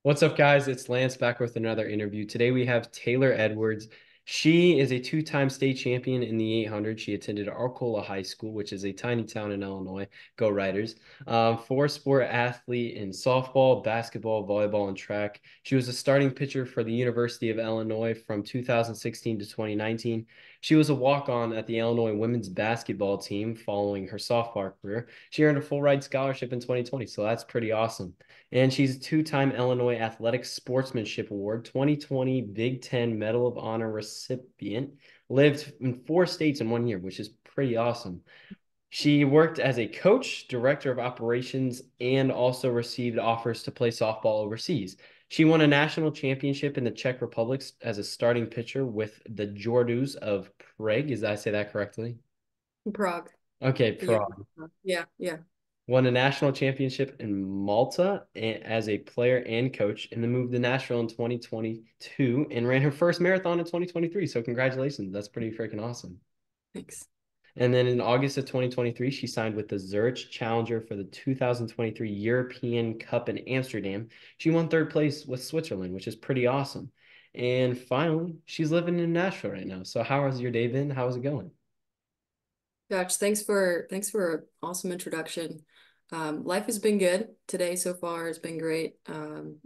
What's up, guys? It's Lance back with another interview. Today we have Taylor Edwards. She is a two-time state champion in the 800. She attended Arcola High School, which is a tiny town in Illinois. Go Riders. Four-sport athlete in softball, basketball, volleyball, and track. She was a starting pitcher for the University of Illinois from 2016 to 2019. She was a walk-on at the Illinois women's basketball team following her softball career. She earned a full ride scholarship in 2020, so that's pretty awesome. And she's a two-time Illinois Athletic Sportsmanship Award, 2020 Big Ten Medal of Honor recipient, lived in 4 states in one year, which is pretty awesome. She worked as a coach, director of operations, and also received offers to play softball overseas. She won a national championship in the Czech Republic as a starting pitcher with the Jordus of Prague. Did I say that correctly? Prague. Okay, Yeah. Prague. Yeah. Yeah. Won a national championship in Malta as a player and coach, and then moved to Nashville in 2022 and ran her first marathon in 2023. So congratulations. That's pretty freaking awesome. Thanks. And then in August of 2023, she signed with the Zurich Challenger for the 2023 European Cup in Amsterdam. She won third place with Switzerland, which is pretty awesome. And finally, she's living in Nashville right now. So how has your day been? How's it going? Gosh, thanks for an awesome introduction. Life has been good. Today so far has been great.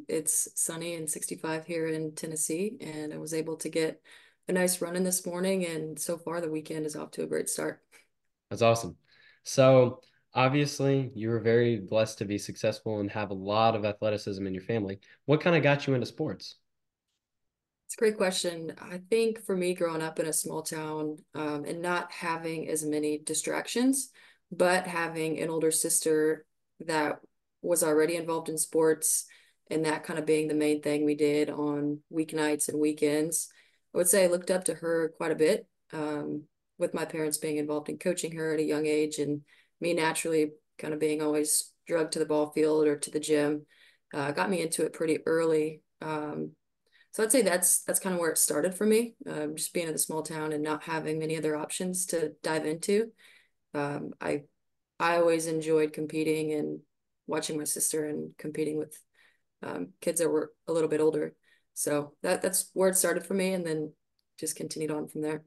It's sunny and 65 here in Tennessee, and I was able to get a nice run in this morning, and so far the weekend is off to a great start. That's awesome. So obviously, you were very blessed to be successful and have a lot of athleticism in your family. What kind of got you into sports? It's a great question. I think for me, growing up in a small town, and not having as many distractions, but having an older sister that was already involved in sports, and that kind of being the main thing we did on weeknights and weekends, I would say I looked up to her quite a bit, with my parents being involved in coaching her at a young age, and me naturally kind of being always drugged to the ball field or to the gym, got me into it pretty early. So I'd say that's kind of where it started for me, just being in a small town and not having many other options to dive into. Um, I I always enjoyed competing and watching my sister and competing with kids that were a little bit older. So that's where it started for me, and then just continued on from there.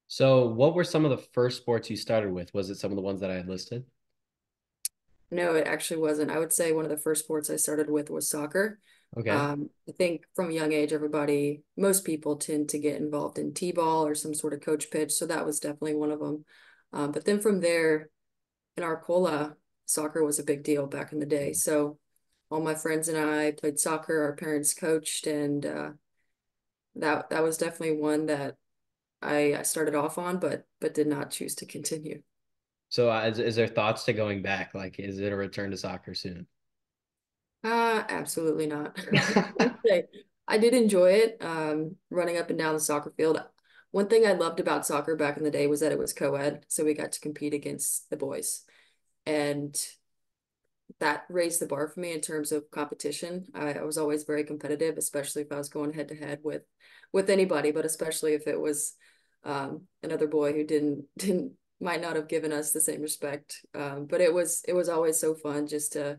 So, what were some of the first sports you started with? Was it some of the ones that I had listed? No, it actually wasn't. I would say one of the first sports I started with was soccer. Okay. I think from a young age, most people tend to get involved in t-ball or some sort of coach pitch. So that was definitely one of them. But then from there, in Arcola, soccer was a big deal back in the day. So all my friends and I played soccer. Our parents coached, and that was definitely one that I started off on, but did not choose to continue. So, is there thoughts to going back? Like, is it a return to soccer soon? Absolutely not. I'd say I did enjoy it, running up and down the soccer field. One thing I loved about soccer back in the day was that it was co-ed, so we got to compete against the boys, and that raised the bar for me in terms of competition. I was always very competitive, especially if I was going head to head with anybody, but especially if it was another boy who didn't might not have given us the same respect. But it was always so fun just to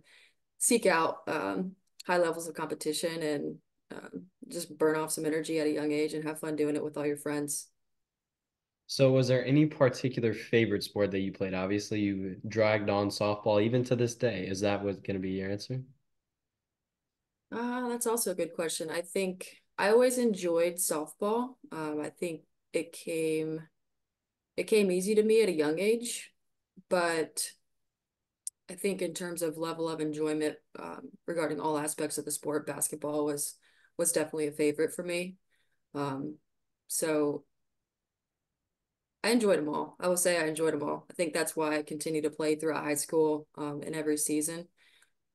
seek out high levels of competition and just burn off some energy at a young age and have fun doing it with all your friends. So, was there any particular favorite sport that you played? Obviously, you dragged on softball even to this day. Is that what's going to be your answer? That's also a good question. I think I always enjoyed softball. I think it came it came easy to me at a young age, but I think in terms of level of enjoyment, regarding all aspects of the sport, basketball was definitely a favorite for me. Um, so I enjoyed them all. I will say I enjoyed them all. I think that's why I continue to play throughout high school, and every season.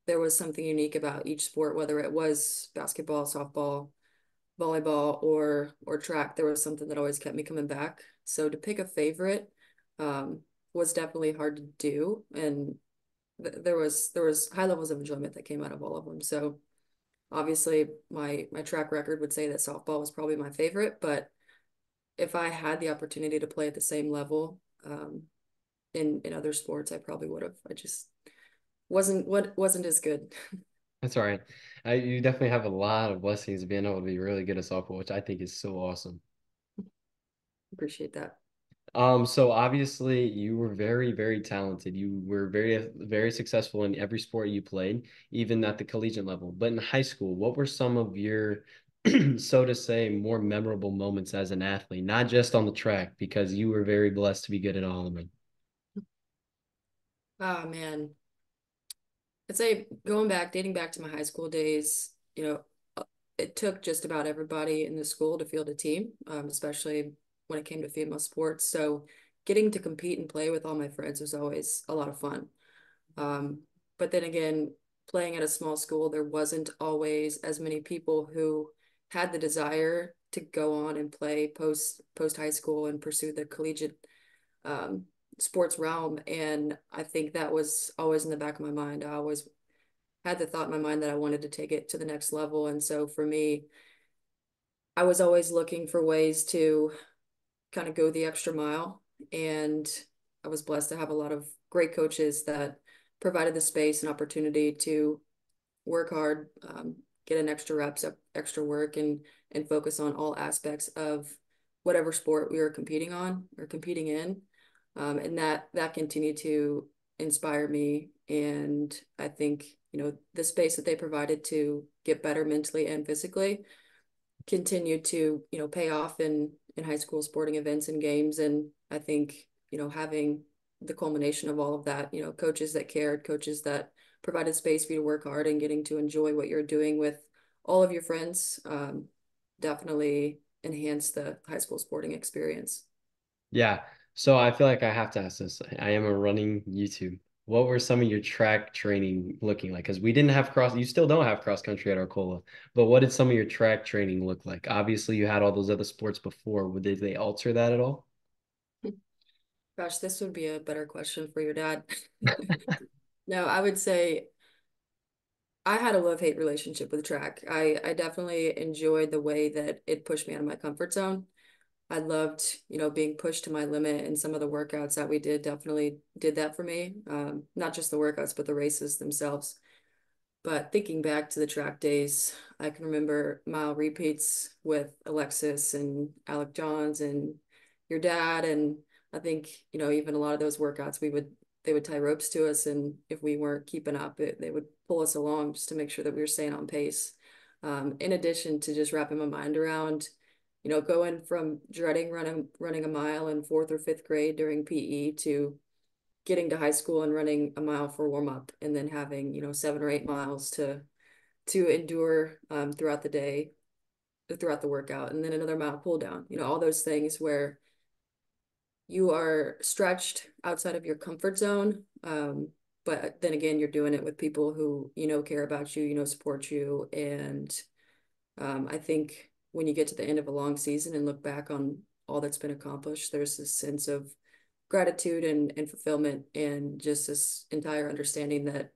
There was something unique about each sport, whether it was basketball, softball, volleyball, or track. There was something that always kept me coming back. So to pick a favorite, was definitely hard to do, and there was high levels of enjoyment that came out of all of them. So obviously, my track record would say that softball was probably my favorite, but if I had the opportunity to play at the same level, in other sports, I probably would have. I just wasn't as good. That's all right. You definitely have a lot of blessings of being able to be really good at softball, which I think is so awesome. Appreciate that. So obviously you were very, very talented. You were very, very successful in every sport you played, even at the collegiate level. But in high school, what were some of your, so to say, more memorable moments as an athlete? Not just on the track, because you were very blessed to be good at all of them. Oh man. I'd say going back, dating back to my high school days, it took just about everybody in the school to field a team, especially when it came to female sports. So getting to compete and play with all my friends was always a lot of fun. Um, but then again, playing at a small school, there wasn't always as many people who had the desire to go on and play post high school and pursue the collegiate um, sports realm. And I think that was always in the back of my mind. I always had the thought in my mind that I wanted to take it to the next level. And so for me, I was always looking for ways to kind of go the extra mile. And I was blessed to have a lot of great coaches that provided the space and opportunity to work hard, get an extra reps, extra work, and focus on all aspects of whatever sport we were competing on or competing in. And that continued to inspire me. And I think, the space that they provided to get better mentally and physically continued to, pay off in high school sporting events and games. And I think, having the culmination of all of that, coaches that cared, coaches that provided space for you to work hard and getting to enjoy what you're doing with all of your friends, definitely enhance the high school sporting experience. Yeah. So I feel like I have to ask this. I am a running YouTube. What were some of your track training looking like? Because we didn't have cross, you still don't have cross country at Arcola, but what did some of your track training look like? Obviously, you had all those other sports before. Did they alter that at all? Gosh, this would be a better question for your dad. No, I would say I had a love-hate relationship with track. I definitely enjoyed the way that it pushed me out of my comfort zone. I loved, being pushed to my limit, and some of the workouts that we did definitely did that for me. Not just the workouts, but the races themselves. But thinking back to the track days, I can remember mile repeats with Alexis and Alec Johns and your dad. And I think, even a lot of those workouts, they would tie ropes to us. And if we weren't keeping up, they would pull us along just to make sure that we were staying on pace. In addition to just wrapping my mind around, going from dreading running a mile in fourth or fifth grade during PE to getting to high school and running a mile for warm up and then having, 7 or 8 miles to endure throughout the day, throughout the workout, and then another mile cool down. All those things where you are stretched outside of your comfort zone. But then again, you're doing it with people who, care about you, support you. And I think when you get to the end of a long season and look back on all that's been accomplished, there's this sense of gratitude and fulfillment and just this entire understanding that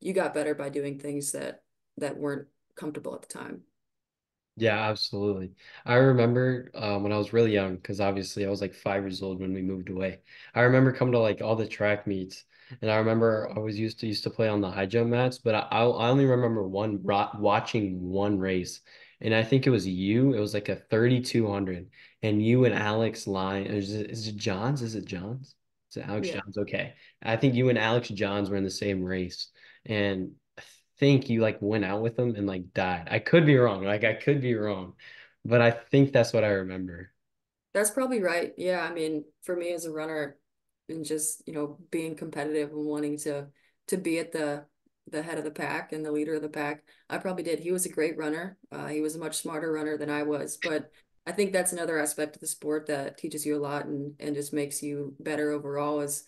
you got better by doing things that weren't comfortable at the time. Yeah, absolutely. I remember when I was really young, because obviously I was like 5 years old when we moved away. I remember coming to like all the track meets, and I remember I was used to play on the high jump mats, but I only remember watching one race, and I think it was you. It was like a 3,200, and you and Alex Line. Is it Johns? Is it Johns? Is it Alex Yeah, Johns? Okay, I think you and Alex Johns were in the same race, and think you like went out with them and like died. I could be wrong. Like I could be wrong, but I think that's what I remember. that's probably right. Yeah, I mean, for me as a runner and just, being competitive and wanting to be at the head of the pack and the leader of the pack, I probably did. He was a great runner. He was a much smarter runner than I was, but I think that's another aspect of the sport that teaches you a lot and just makes you better overall is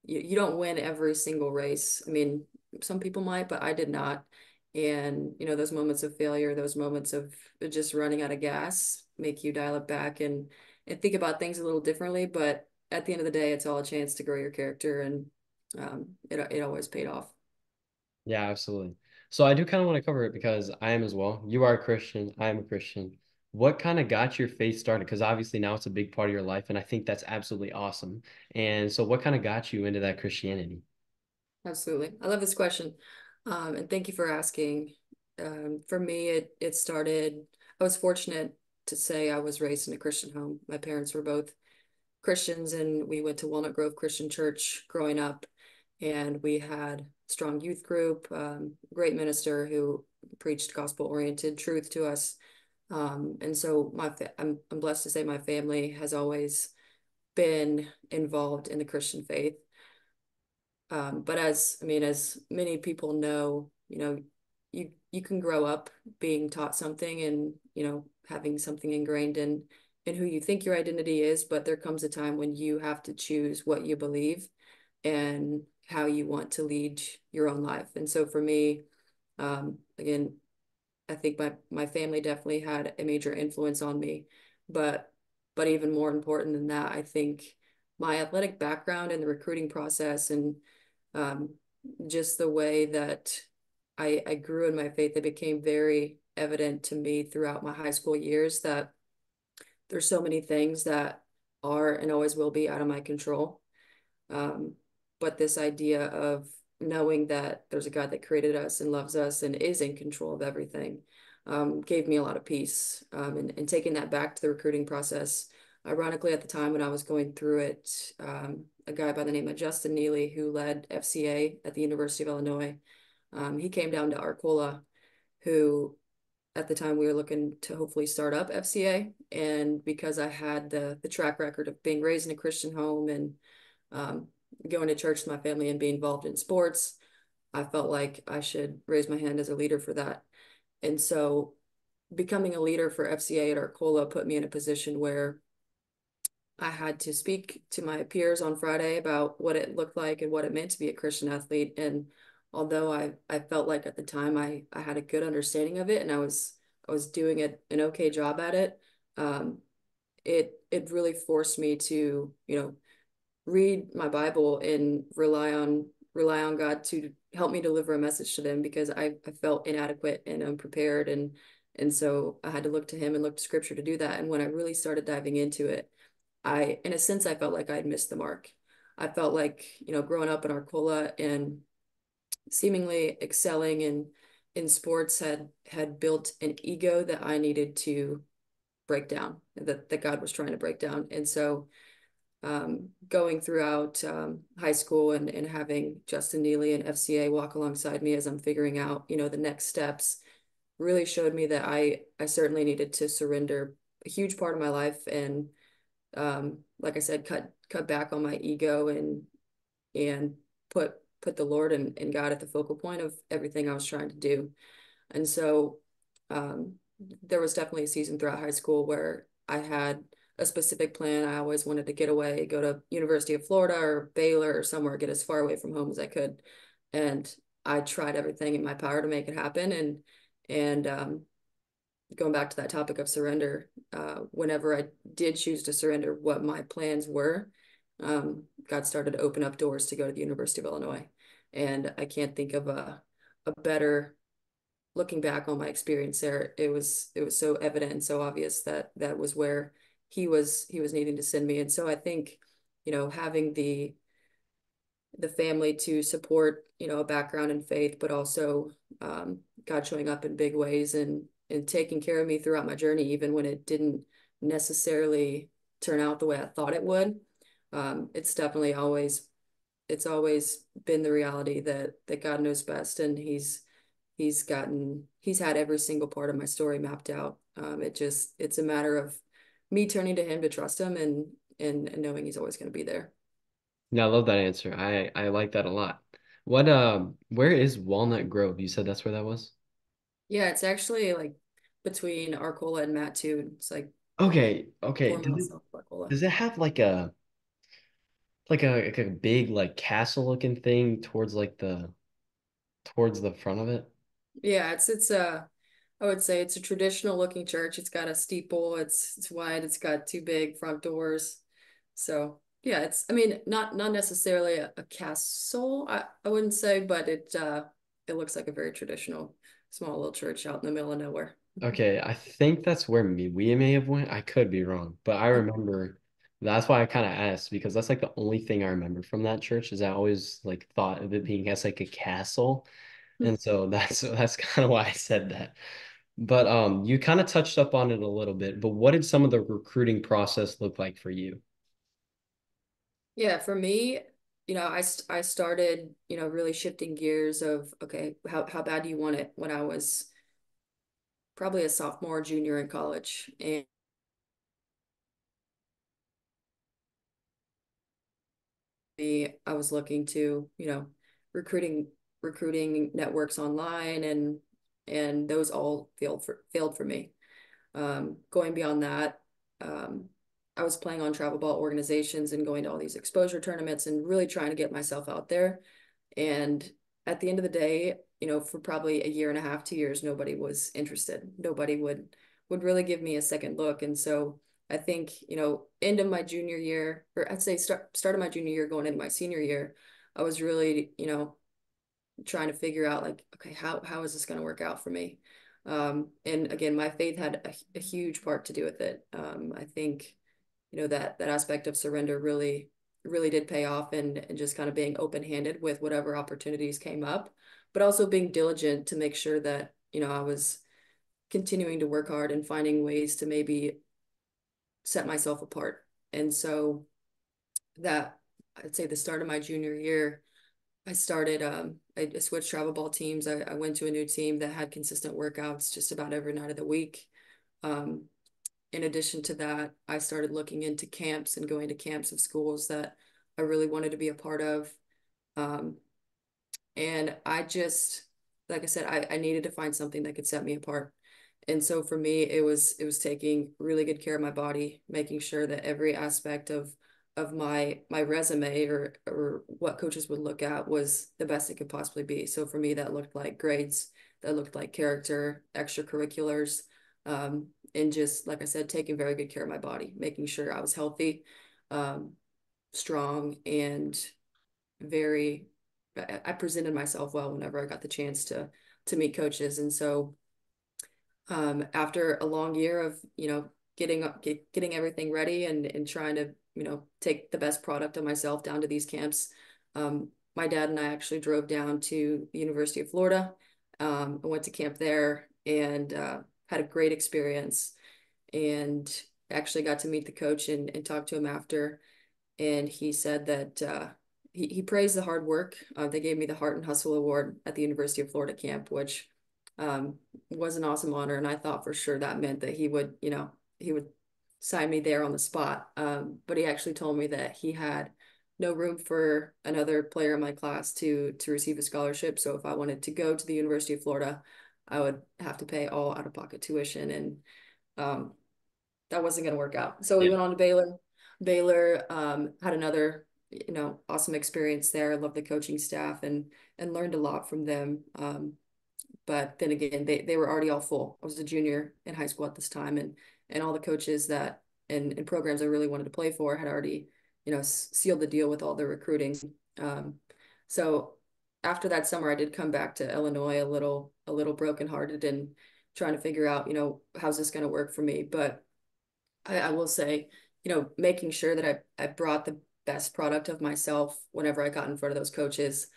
you don't win every single race. I mean, some people might, but I did not. And, those moments of failure, those moments of just running out of gas make you dial it back and think about things a little differently. But at the end of the day, it's all a chance to grow your character and it always paid off. Yeah, absolutely. So I do kind of want to cover it because I am as well. You are a Christian. I am a Christian. What kind of got your faith started? Because obviously now it's a big part of your life, and I think that's absolutely awesome. And so, what kind of got you into that Christianity? Absolutely. I love this question. And thank you for asking. For me, it started. I was fortunate to say I was raised in a Christian home. My parents were both Christians, and we went to Walnut Grove Christian Church growing up. And we had a strong youth group, great minister who preached gospel-oriented truth to us. And so I'm blessed to say my family has always been involved in the Christian faith. But as many people know, you can grow up being taught something and, having something ingrained in who you think your identity is, but there comes a time when you have to choose what you believe and how you want to lead your own life. And so for me, again, I think my family definitely had a major influence on me, but even more important than that, I think my athletic background and the recruiting process and um, just the way that I grew in my faith, it became very evident to me throughout my high school years that there's so many things that are and always will be out of my control. Um, but this idea of knowing that there's a God that created us and loves us and is in control of everything gave me a lot of peace. And taking that back to the recruiting process, ironically, at the time when I was going through it, a guy by the name of Justin Neely, who led FCA at the University of Illinois, he came down to Arcola, who at the time we were looking to hopefully start up FCA. And because I had the track record of being raised in a Christian home and um, going to church with my family and being involved in sports, I felt like I should raise my hand as a leader for that. And so becoming a leader for FCA at Arcola put me in a position where I had to speak to my peers on Friday about what it looked like and what it meant to be a Christian athlete. And although I felt like at the time I had a good understanding of it and I was doing an okay job at it, um, it really forced me to, read my Bible and rely on God to help me deliver a message to them because I felt inadequate and unprepared and so I had to look to him and look to scripture to do that. And when I really started diving into it, in a sense, I felt like I'd missed the mark. I felt like, growing up in Arcola and seemingly excelling in sports had built an ego that I needed to break down, that God was trying to break down. And so going throughout high school and having Justin Neely and FCA walk alongside me as I'm figuring out, the next steps really showed me that I certainly needed to surrender a huge part of my life and like I said, cut back on my ego and put the Lord and God at the focal point of everything I was trying to do. And so um, there was definitely a season throughout high school where I had a specific plan. I always wanted to get away, go to University of Florida or Baylor or somewhere, get as far away from home as I could. And I tried everything in my power to make it happen. And going back to that topic of surrender, whenever I did choose to surrender what my plans were, God started to open up doors to go to the University of Illinois. And I can't think of a better looking back on my experience there, it was so evident and so obvious that that was where he was needing to send me. And so I think, having the family to support, a background in faith, but also God showing up in big ways and taking care of me throughout my journey, even when it didn't necessarily turn out the way I thought it would. It's definitely always been the reality that God knows best, and he's had every single part of my story mapped out. It's a matter of me turning to him to trust him and knowing he's always going to be there. Yeah, I love that answer. I like that a lot. Where is Walnut Grove? You said that's where that was? Yeah, it's actually like between Arcola and Mattoon. It's like Okay, okay. 4 miles south of Arcola. Does it have like a big like castle looking thing towards the front of it? Yeah, it's I would say it's a traditional looking church. It's got a steeple. It's wide. It's got two big front doors. So yeah, I mean not necessarily a castle, I wouldn't say, but it looks like a very traditional small little church out in the middle of nowhere. Okay, I think that's where we may have went. I could be wrong, but I remember that's why I kind of asked because that's like the only thing I remember from that church is I always like thought of it being as like a castle. And so that's kind of why I said that. But you kind of touched up on it a little bit, but what did some of the recruiting process look like for you? Yeah, for me, I started, really shifting gears of, okay, how bad do you want it when I was probably a sophomore, junior in college. And I was looking to, recruiting recruiting networks online, and those all failed for me. Going beyond that, um, I was playing on travel ball organizations and going to all these exposure tournaments and really trying to get myself out there. And at the end of the day, for probably a year and a half, 2 years, nobody was interested. Nobody would really give me a second look. And so I think, end of my junior year, or I'd say start of my junior year, going into my senior year, I was really, trying to figure out like, okay, how is this going to work out for me? And again, my faith had a huge part to do with it. I think, that aspect of surrender really did pay off, and just kind of being open-handed with whatever opportunities came up, but also being diligent to make sure that, I was continuing to work hard and finding ways to maybe set myself apart. And so that I'd say the start of my junior year, I started, I switched travel ball teams. I went to a new team that had consistent workouts just about every night of the week. Um, in addition to that, I started looking into camps and going to camps of schools that I really wanted to be a part of. Um, and I just, like I said, I needed to find something that could set me apart. And so for me, it was taking really good care of my body, making sure that every aspect of my resume, or what coaches would look at, was the best it could possibly be. So for me, that looked like grades, that looked like character, extracurriculars, and just like I said, taking very good care of my body, making sure I was healthy, um, strong, and very I presented myself well whenever I got the chance to meet coaches. And so after a long year of, getting everything ready, and trying to, take the best product of myself down to these camps, my dad and I actually drove down to the University of Florida. I went to camp there, and had a great experience, and actually got to meet the coach, and talk to him after. And he said that he praised the hard work. They gave me the Heart and Hustle Award at the University of Florida camp, which um, was an awesome honor. And I thought for sure that meant that he would sign me there on the spot. But he actually told me that he had no room for another player in my class to receive a scholarship. So if I wanted to go to the University of Florida, I would have to pay all out of pocket tuition, and um, that wasn't going to work out. So we Yeah. went on to Baylor. Baylor had another, awesome experience there. I loved the coaching staff, and learned a lot from them. But then again, they were already all full. I was a junior in high school at this time, and all the coaches that and programs I really wanted to play for had already, sealed the deal with all the recruiting. Um, so after that summer, I did come back to Illinois a little brokenhearted, and trying to figure out, how's this going to work for me. But I will say, making sure that I brought the best product of myself whenever I got in front of those coaches,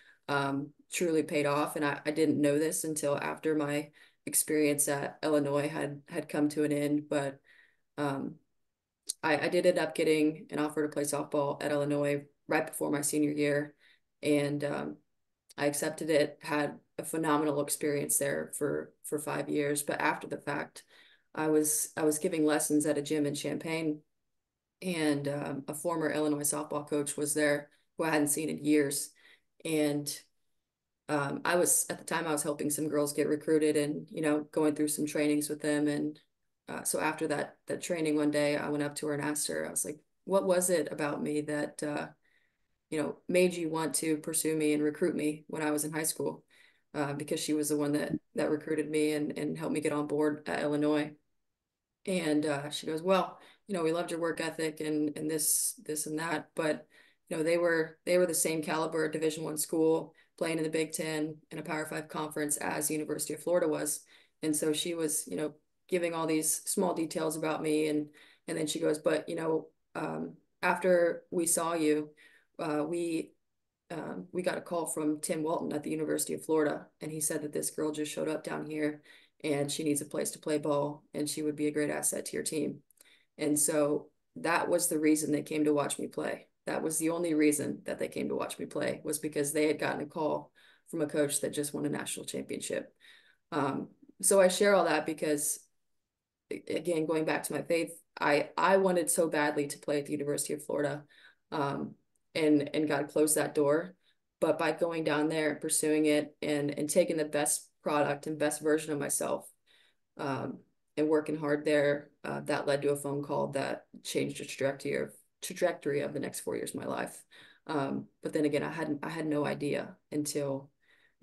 truly paid off. And I didn't know this until after my experience at Illinois had come to an end. But um, I did end up getting an offer to play softball at Illinois right before my senior year. And I accepted it, had a phenomenal experience there for 5 years. But after the fact, I was giving lessons at a gym in Champaign, and a former Illinois softball coach was there who I hadn't seen in years. And I was at the time I was helping some girls get recruited, and going through some trainings with them. And so after that training one day, I went up to her and asked her, I was like, "What was it about me that made you want to pursue me and recruit me when I was in high school?" Because she was the one that recruited me and helped me get on board at Illinois. And she goes, "Well, we loved your work ethic, and this and that, but they were the same caliber Division I school playing in the Big Ten and a Power Five conference as the University of Florida was." And so she was, giving all these small details about me, and then she goes, "But after we saw you, we we got a call from Tim Walton at the University of Florida, and he said that this girl just showed up down here and she needs a place to play ball and she would be a great asset to your team. And so that was the reason they came to watch me play. That was the only reason that they came to watch me play, was because they had gotten a call from a coach that just won a national championship. Um, so I share all that because, again, going back to my faith, I wanted so badly to play at the University of Florida, um, and God closed that door. But by going down there and pursuing it and taking the best product and best version of myself, um, and working hard there, that led to a phone call that changed the trajectory of the next 4 years of my life. But then again, I had no idea until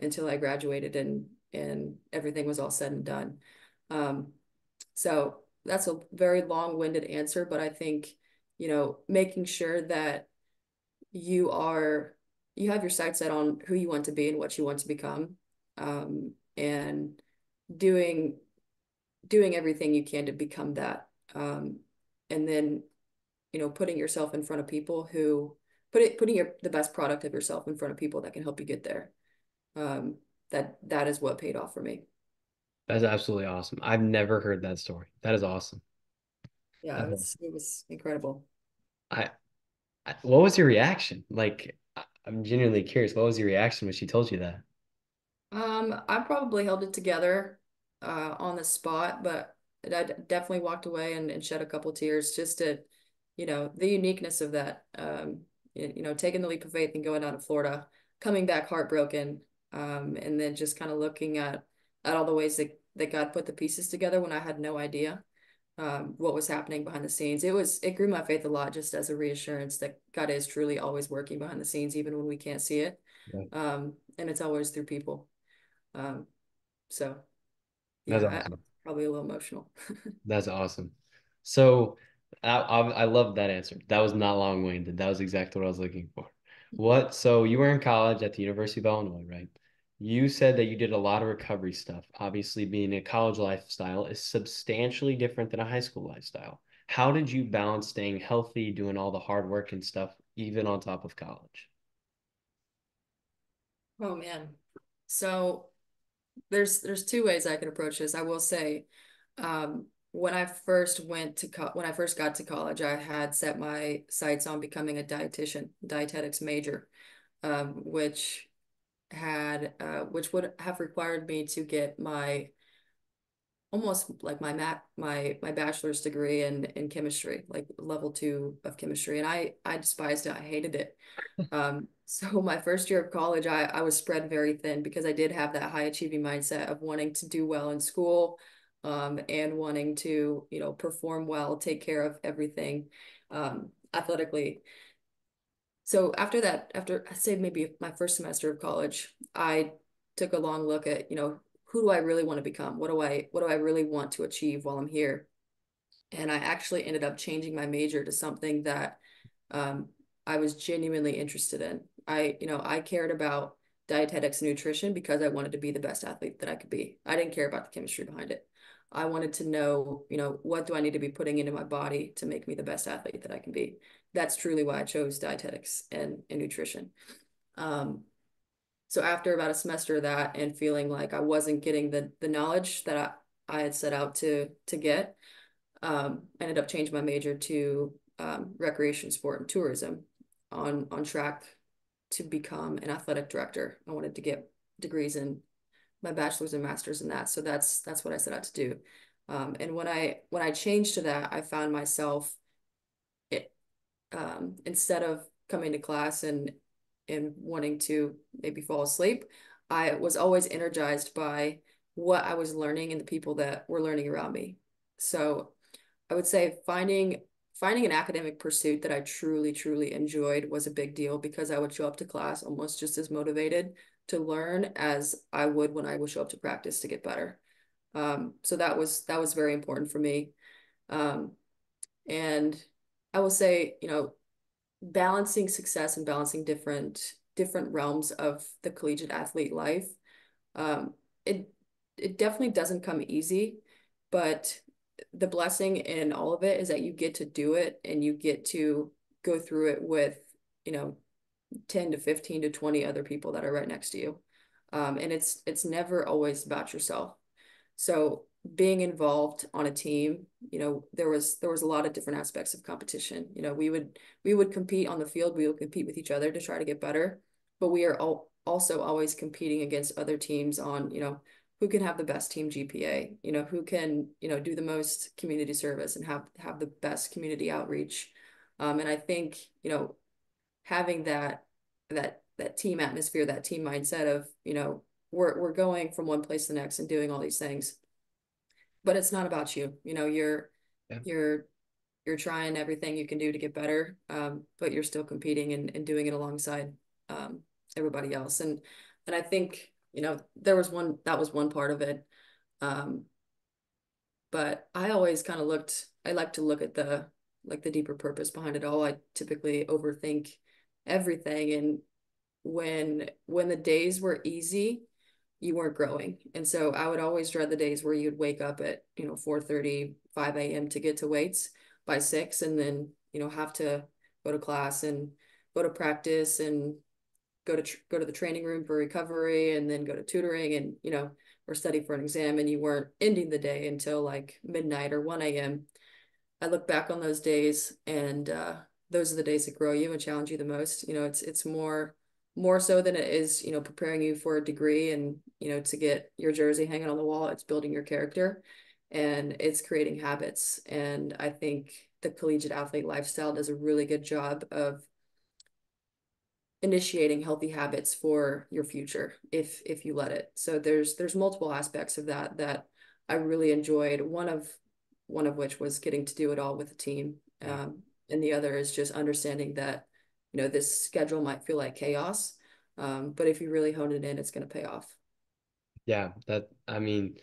I graduated and everything was all said and done. Um, so that's a very long-winded answer, but I think, making sure that you are you have your sights set on who you want to be and what you want to become, and doing doing everything you can to become that. And then, putting yourself in front of people who putting the best product of yourself in front of people that can help you get there. Um, that is what paid off for me. That's absolutely awesome. I've never heard that story. That is awesome. Yeah, That's awesome. it was incredible. I, what was your reaction? Like, I'm genuinely curious. What was your reaction when she told you that? I probably held it together on the spot, but I definitely walked away and shed a couple tears just to, the uniqueness of that. Taking the leap of faith and going down to Florida, coming back heartbroken, and then just kind of looking at all the ways that God put the pieces together when I had no idea what was happening behind the scenes. It grew my faith a lot, just as a reassurance that God is truly always working behind the scenes, even when we can't see it. Yeah. And it's always through people. Um, so That's yeah, I'm awesome. probably a little emotional. That's awesome. So I love that answer. That was not long-winded. That was exactly what I was looking for. So you were in college at the University of Illinois, right? You said that you did a lot of recovery stuff. Obviously, being a college lifestyle is substantially different than a high school lifestyle. How did you balance staying healthy, doing all the hard work and stuff, even on top of college? Oh man. So there's two ways I can approach this. I will say, when I first when I first got to college, I had set my sights on becoming a dietetics major, which which would have required me to get my almost like my bachelor's degree in chemistry, like level 2 of chemistry, and I despised it. I hated it. So my first year of college, I was spread very thin because I did have that high achieving mindset of wanting to do well in school, and wanting to, perform well, take care of everything, athletically. So after that, after I'd say maybe my first semester of college, I took a long look at, who do I really want to become? What do I really want to achieve while I'm here? And I actually ended up changing my major to something that, um, I was genuinely interested in. I cared about dietetics and nutrition because I wanted to be the best athlete that I could be. I didn't care about the chemistry behind it. I wanted to know, what do I need to be putting into my body to make me the best athlete that I can be. That's truly why I chose dietetics and nutrition. Um, so after about a semester of that and feeling like I wasn't getting the knowledge that I had set out to get, I ended up changing my major to, recreation, sport, and tourism, on track to become an athletic director. I wanted to get degrees in my bachelor's and master's in that. So that's what I set out to do. And when I changed to that, I found myself, it, instead of coming to class and wanting to maybe fall asleep, I was always energized by what I was learning and the people that were learning around me. So I would say finding an academic pursuit that I truly, truly enjoyed was a big deal because I would show up to class almost just as motivated to learn as I would when I would show up to practice to get better. So that was very important for me. Um, and I will say, balancing success and balancing different realms of the collegiate athlete life, um, it it definitely doesn't come easy, but the blessing in all of it is that you get to do it and you get to go through it with, you know, 10 to 15 to 20 other people that are right next to you. And it's never always about yourself. So being involved on a team, there was a lot of different aspects of competition. We would compete on the field, we would compete with each other to try to get better, but we are also always competing against other teams on, who can have the best team GPA, who can, do the most community service and have the best community outreach. And I think, having that team atmosphere, that team mindset of, we're going from one place to the next and doing all these things, but it's not about you. Yeah. You're you're trying everything you can do to get better, but you're still competing and doing it alongside um, everybody else. And I think, that was one part of it. Um, but I always kind of I like to look at the deeper purpose behind it all. I typically overthink everything. And when the days were easy, you weren't growing. And so I would always dread the days where you'd wake up at, 4:30, 5 a.m. to get to weights by 6, and then, have to go to class and go to practice and go to the training room for recovery and then go to tutoring and, or study for an exam, and you weren't ending the day until like midnight or 1 a.m. I look back on those days, and those are the days that grow you and challenge you the most. It's more so than it is, preparing you for a degree and, to get your jersey hanging on the wall. It's building your character, and it's creating habits. And I think the collegiate athlete lifestyle does a really good job of initiating healthy habits for your future if you let it. So there's multiple aspects of that I really enjoyed. One of which was getting to do it all with a team. Yeah. And the other is just understanding that, this schedule might feel like chaos. But if you really hone it in, it's going to pay off. Yeah, that I mean,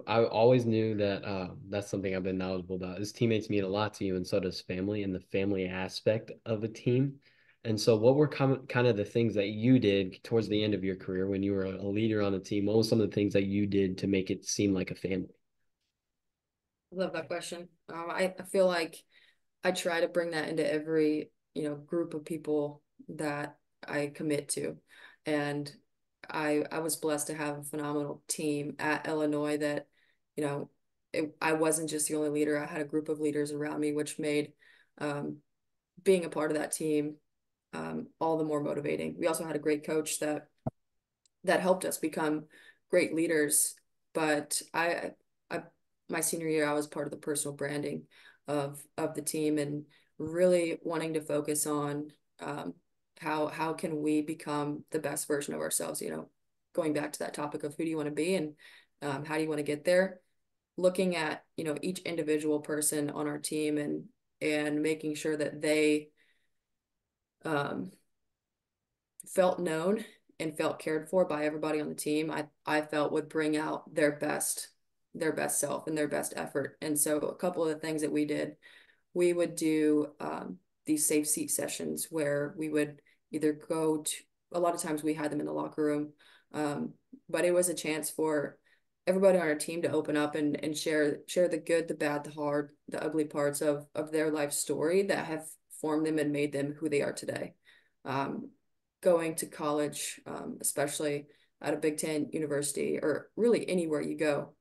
I always knew that that's something I've been knowledgeable about. Is teammates mean a lot to you, and so does family and the family aspect of a team. And so, what were kind of the things that you did towards the end of your career when you were a leader on a team? What was some of the things that you did to make it seem like a family? I love that question. I feel like I try to bring that into every, group of people that I commit to. And I was blessed to have a phenomenal team at Illinois that, you know, I wasn't just the only leader. I had a group of leaders around me, which made um, being a part of that team all the more motivating. We also had a great coach that helped us become great leaders. But I my senior year, I was part of the personal branding of the team and really wanting to focus on um, how can we become the best version of ourselves. Going back to that topic of who do you want to be and how do you want to get there. Looking at each individual person on our team and making sure that they um, felt known and felt cared for by everybody on the team, I felt would bring out their best self and their best effort. And so a couple of the things that we would do these safe seat sessions where we would either go to, a lot of times we had them in the locker room, um, but it was a chance for everybody on our team to open up and share the good, the bad, the hard, the ugly parts of their life story that have formed them and made them who they are today. Um, Going to college, especially at a Big Ten university or really anywhere you go,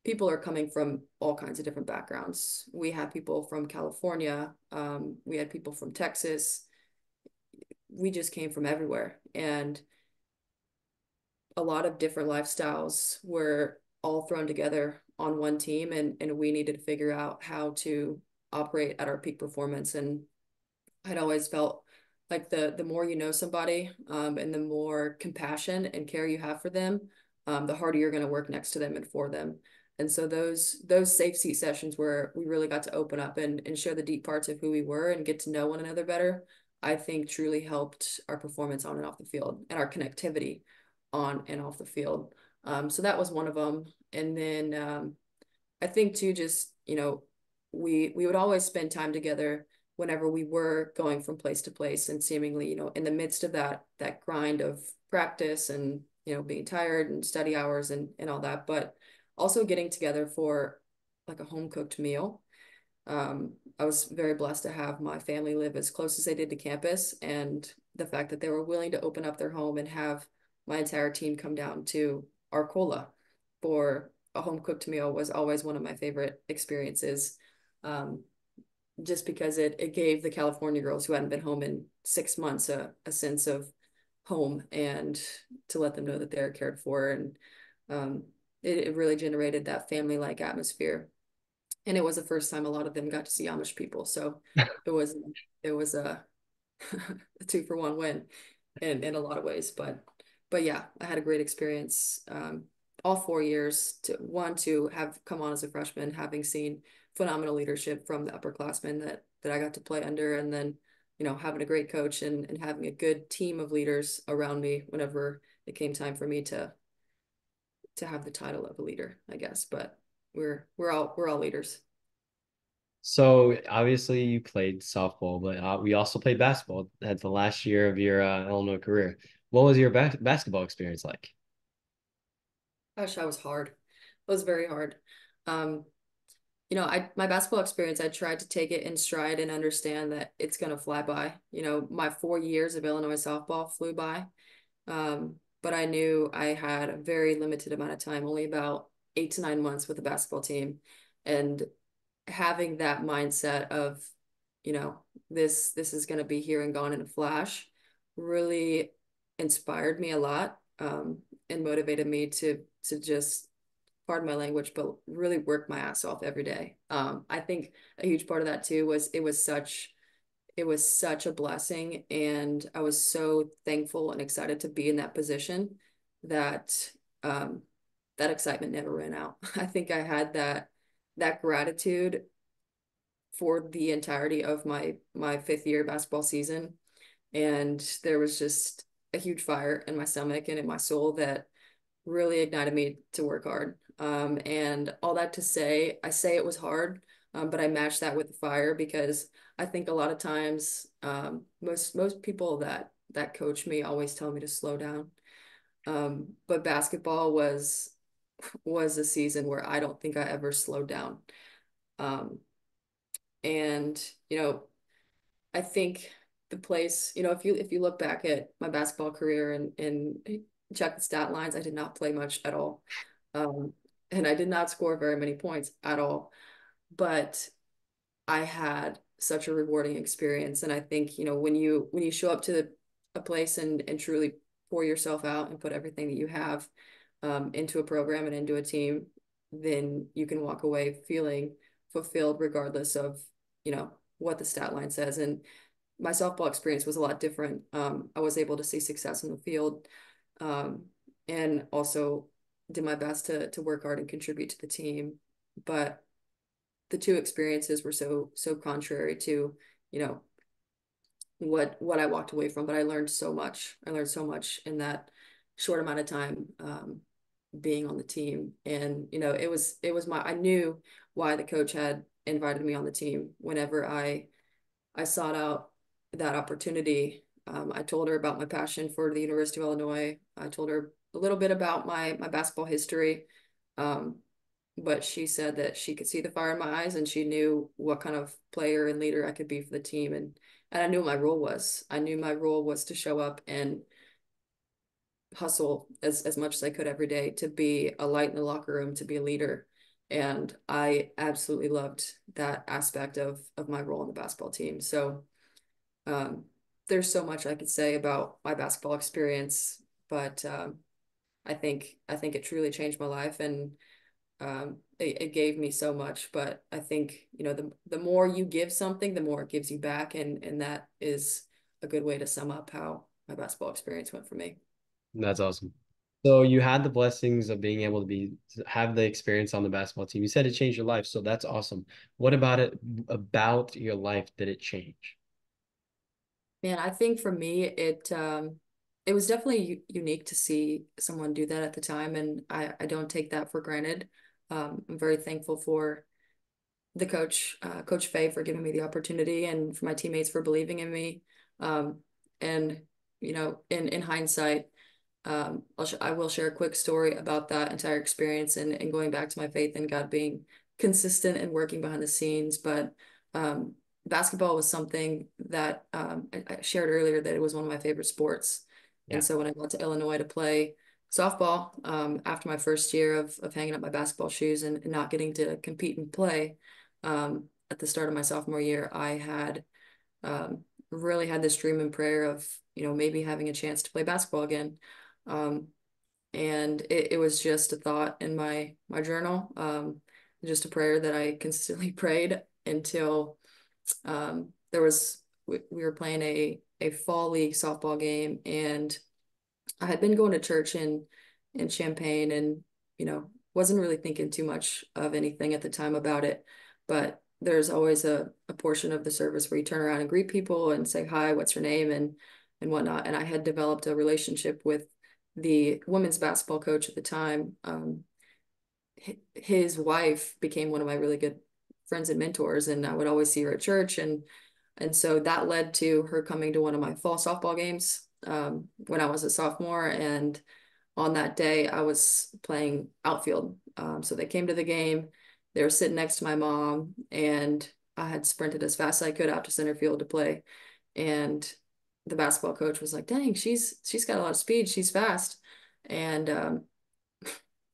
people are coming from all kinds of different backgrounds. We had people from California, we had people from Texas. We just came from everywhere, and a lot of different lifestyles were all thrown together on one team, and we needed to figure out how to operate at our peak performance. And I'd always felt like the more you know somebody, and the more compassion and care you have for them, the harder you're going to work next to them and for them. And so those safe seat sessions where we really got to open up and share the deep parts of who we were and get to know one another better, I think truly helped our performance on and off the field and our connectivity on and off the field. So that was one of them. And then I think too, just, we would always spend time together whenever we were going from place to place and seemingly, in the midst of that grind of practice and, being tired and study hours and all that, but also getting together for like a home cooked meal. I was very blessed to have my family live as close as they did to campus, and the fact that they were willing to open up their home and have my entire team come down to Arcola for a home cooked meal was always one of my favorite experiences. Um, just because it gave the California girls who hadn't been home in 6 months a sense of home and to let them know that they're cared for. And um, it really generated that family-like atmosphere. And it was the first time a lot of them got to see Amish people. So it was it was a 2-for-1 win in a lot of ways. But yeah, I had a great experience all 4 years to have come on as a freshman, having seen phenomenal leadership from the upperclassmen that I got to play under, and then having a great coach and having a good team of leaders around me whenever it came time for me to have the title of a leader, I guess. But we're all leaders. So obviously you played softball, but we also played basketball at the last year of your Illinois career. What was your basketball experience like? Gosh, that was hard. It was very hard. Um, my basketball experience, I tried to take it in stride and understand that it's gonna fly by. My 4 years of Illinois softball flew by. But I knew I had a very limited amount of time, only about 8 to 9 months with the basketball team. And having that mindset of, you know, this is gonna be here and gone in a flash really inspired me a lot, and motivated me to just pardon my language, but really work my ass off every day. I think a huge part of that too was it was such a blessing, and I was so thankful and excited to be in that position that um, that excitement never ran out. I think I had that gratitude for the entirety of my 5th year basketball season, and there was just a huge fire in my stomach and in my soul that really ignited me to work hard. And all that to say, I say it was hard, but I matched that with the fire because I think a lot of times, most people that coach me always tell me to slow down. But basketball was a season where I don't think I ever slowed down. Um, and I think the place, if you look back at my basketball career and check the stat lines, I did not play much at all. Um, and I did not score very many points at all. But I had such a rewarding experience. And I think, when you show up to a place and truly pour yourself out and put everything that you have into a program and into a team, then you can walk away feeling fulfilled regardless of, what the stat line says. And my softball experience was a lot different. I was able to see success in the field, um, and also did my best to work hard and contribute to the team. But the two experiences were so contrary to, you know, what I walked away from. But I learned so much. I learned so much in that short amount of time, being on the team. And it was I knew why the coach had invited me on the team whenever I sought out that opportunity. I told her about my passion for the University of Illinois. I told her a little bit about my basketball history, um, but she said that she could see the fire in my eyes and she knew what kind of player and leader I could be for the team. And I knew what my role was. I knew my role was to show up and hustle as much as I could every day, to be a light in the locker room, to be a leader. And I absolutely loved that aspect of my role on the basketball team. So um, there's so much I could say about my basketball experience, but I think it truly changed my life, and it gave me so much. But I think the more you give something, the more it gives you back, and that is a good way to sum up how my basketball experience went for me. That's awesome. So you had the blessings of being able to have the experience on the basketball team. You said it changed your life, so that's awesome. What about your life did it change? Man, I think for me, it was definitely unique to see someone do that at the time, and I don't take that for granted. I'm very thankful for the coach, Coach Fay, for giving me the opportunity, and for my teammates for believing in me. Um, and in hindsight, I will share a quick story about that entire experience and going back to my faith in God being consistent and working behind the scenes. But basketball was something that I shared earlier that it was one of my favorite sports. And Yeah. so when I got to Illinois to play softball, after my first year of hanging up my basketball shoes and not getting to compete and play, at the start of my sophomore year, I had really had this dream and prayer of, maybe having a chance to play basketball again. Um, and it was just a thought in my journal, just a prayer that I consistently prayed until we were playing a fall league softball game, and I had been going to church in Champaign, and wasn't really thinking too much of anything at the time about it. But there's always a portion of the service where you turn around and greet people and say hi, what's your name, and whatnot. And I had developed a relationship with the women's basketball coach at the time. His wife became one of my really good friends and mentors, and I would always see her at church, and so that led to her coming to one of my fall softball games when I was a sophomore. And on that day, I was playing outfield. So they came to the game. They were sitting next to my mom, and I had sprinted as fast as I could out to center field to play. And the basketball coach was like, "Dang, she's got a lot of speed. She's fast." And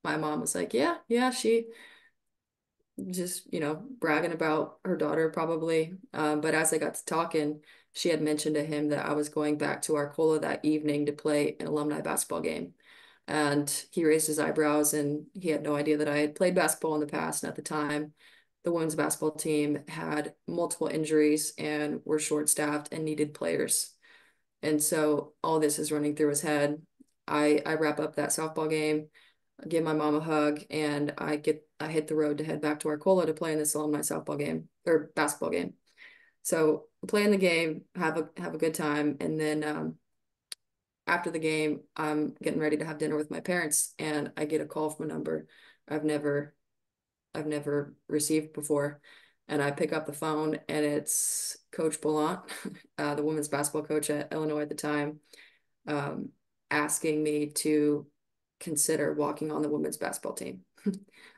my mom was like, "Yeah, yeah, she just, bragging about her daughter probably." But as I got to talking, she had mentioned to him that I was going back to Arcola that evening to play an alumni basketball game. And he raised his eyebrows, and he had no idea that I had played basketball in the past. And at the time, the women's basketball team had multiple injuries and were short-staffed and needed players. And so all this is running through his head. I wrap up that softball game, give my mom a hug, and I hit the road to head back to Arcola to play in this alumni softball game or basketball game. So play in the game, have a good time, and then after the game, I'm getting ready to have dinner with my parents, and I get a call from a number I've never I've never received before. And I pick up the phone, and it's Coach Walnut, the women's basketball coach at Illinois at the time, um, asking me to consider walking on the women's basketball team.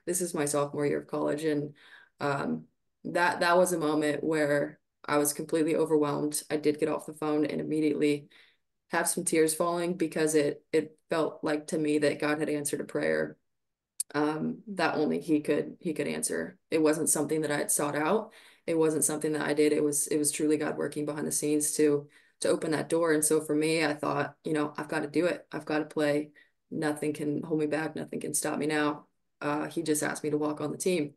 This is my sophomore year of college, and um, that was a moment where I was completely overwhelmed. I did get off the phone and immediately have some tears falling because it felt like to me that God had answered a prayer that only he could answer. It wasn't something that I had sought out. It wasn't something that I did. It was truly God working behind the scenes to open that door. And so for me, I thought, I've got to do it. I've got to play. Nothing can hold me back. Nothing can stop me now. He just asked me to walk on the team.